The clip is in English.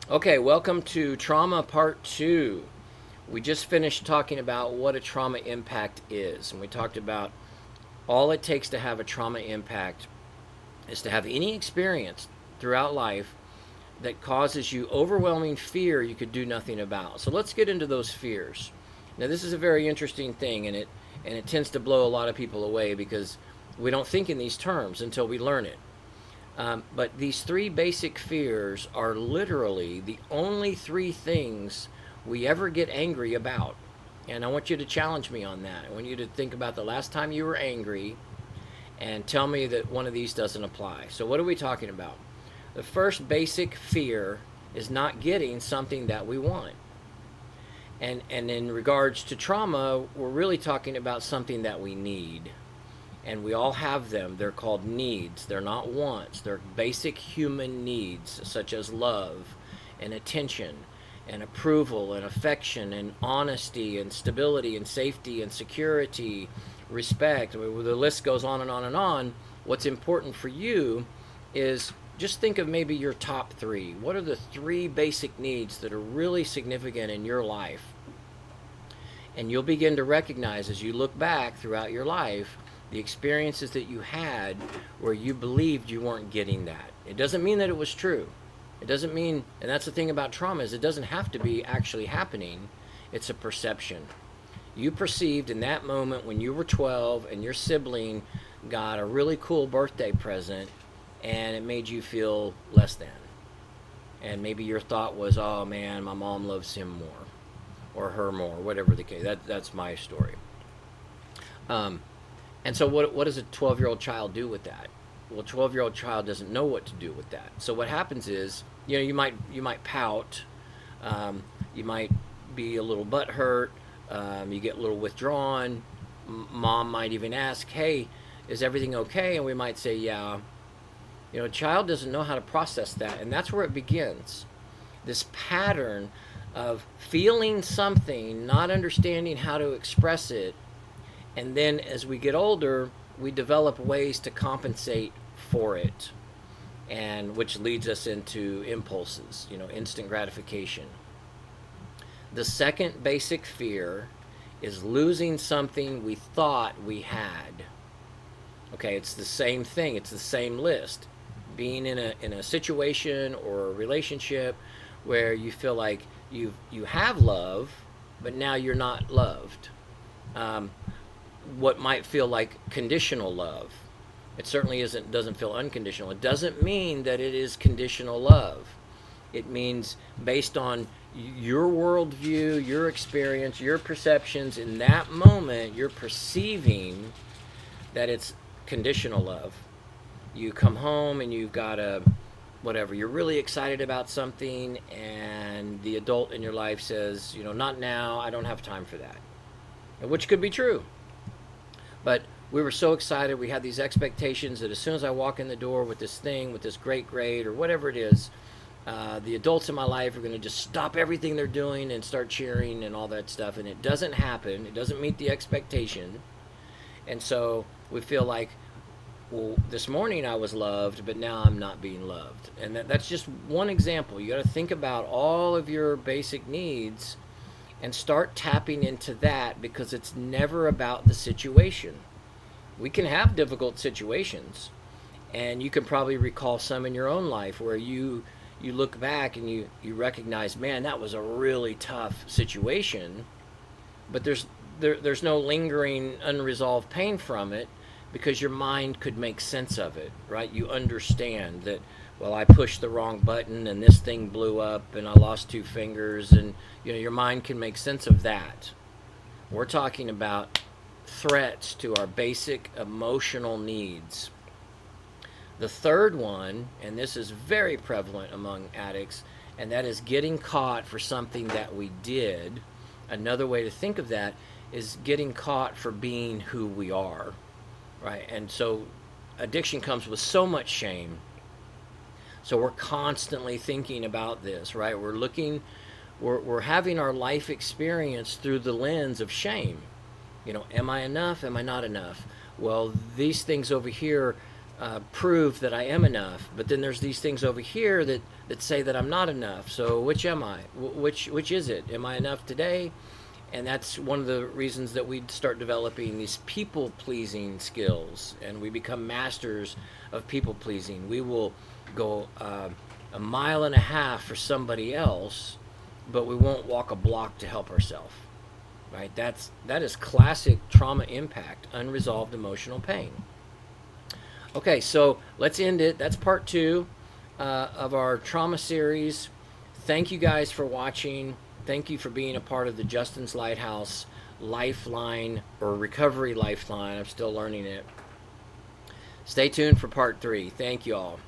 Okay, welcome to Trauma Part 2. We just finished talking about what a trauma impact is, and we talked about all it takes to have a trauma impact is to have any experience throughout life that causes you overwhelming fear you could do nothing about. So let's get into those fears. Now, this is a very interesting thing, and it tends to blow a lot of people away because we don't think in these terms until we learn it. But these three basic fears are literally the only three things we ever get angry about. And I want you to challenge me on that. I want you to think about the last time you were angry and tell me that one of these doesn't apply. So, what are we talking about? The first basic fear is not getting something that we want. And in regards to trauma, we're really talking about something that we need. And we all have them. They're called needs. They're not wants. They're basic human needs, such as love and attention and approval and affection and honesty and stability and safety and security, respect. I mean, the list goes on and on and on. What's important for you is just think of maybe your top three. What are the three basic needs that are really significant in your life? And you'll begin to recognize as you look back throughout your life the experiences that you had where you believed you weren't getting that. It doesn't mean that it was true. It doesn't mean, and that's the thing about trauma, is it doesn't have to be actually happening. It's a perception. You perceived in that moment when you were 12 and your sibling got a really cool birthday present and it made you feel less than. And maybe your thought was, oh man, my mom loves him more or her more, whatever the case. That's my story. Um, and so what does a 12-year-old child do with that? Well, a 12-year-old child doesn't know what to do with that. So what happens is, you might pout, you might be a little butthurt, you get a little withdrawn. Mom might even ask, "Hey, is everything okay?" And we might say, "Yeah." A child doesn't know how to process that, and that's where it begins. This pattern of feeling something, not understanding how to express it, and then as we get older, we develop ways to compensate for it, and which leads us into impulses, instant gratification. The second basic fear is losing something we thought we had. Okay, it's the same thing, it's the same list. Being in a situation or a relationship where you feel like you have love, but now you're not loved. Um, what might feel like conditional love. It certainly doesn't feel unconditional. It doesn't mean that it is conditional love. It means based on your worldview, your experience, your perceptions in that moment, you're perceiving that it's conditional love. You come home and you've got a whatever, you're really excited about something, and the adult in your life says, not now, I don't have time for that. Which could be true. But we were so excited. We had these expectations that as soon as I walk in the door with this thing, with this great grade or whatever it is, the adults in my life are going to just stop everything they're doing and start cheering and all that stuff. And it doesn't happen. It doesn't meet the expectation. And so we feel like, well, this morning I was loved, but now I'm not being loved. And that's just one example. You got to think about all of your basic needs and start tapping into that, because it's never about the situation. We can have difficult situations, and you can probably recall some in your own life where you look back and you recognize, man, that was a really tough situation, but there's no lingering unresolved pain from it because your mind could make sense of it, right? You understand that, well, I pushed the wrong button and this thing blew up and I lost two fingers, and your mind can make sense of that. We're talking about threats to our basic emotional needs. The third one, and this is very prevalent among addicts, and that is getting caught for something that we did. Another way to think of that is getting caught for being who we are, right? And so addiction comes with so much shame. So we're constantly thinking about this, right? We're having our life experience through the lens of shame. Am I enough? Am I not enough? Well, these things over here prove that I am enough. But then there's these things over here that say that I'm not enough. So which am I? Which is it? Am I enough today? And that's one of the reasons that we start developing these people pleasing skills, and we become masters of people pleasing. We will go a mile and a half for somebody else, but we won't walk a block to help ourselves. Right? That is classic trauma impact, unresolved emotional pain. Okay, so let's end it. That's part 2 of our trauma series. Thank you guys for watching. Thank you for being a part of the Justin's Lighthouse Lifeline, or Recovery Lifeline. I'm still learning it. Stay tuned for part 3. Thank you all.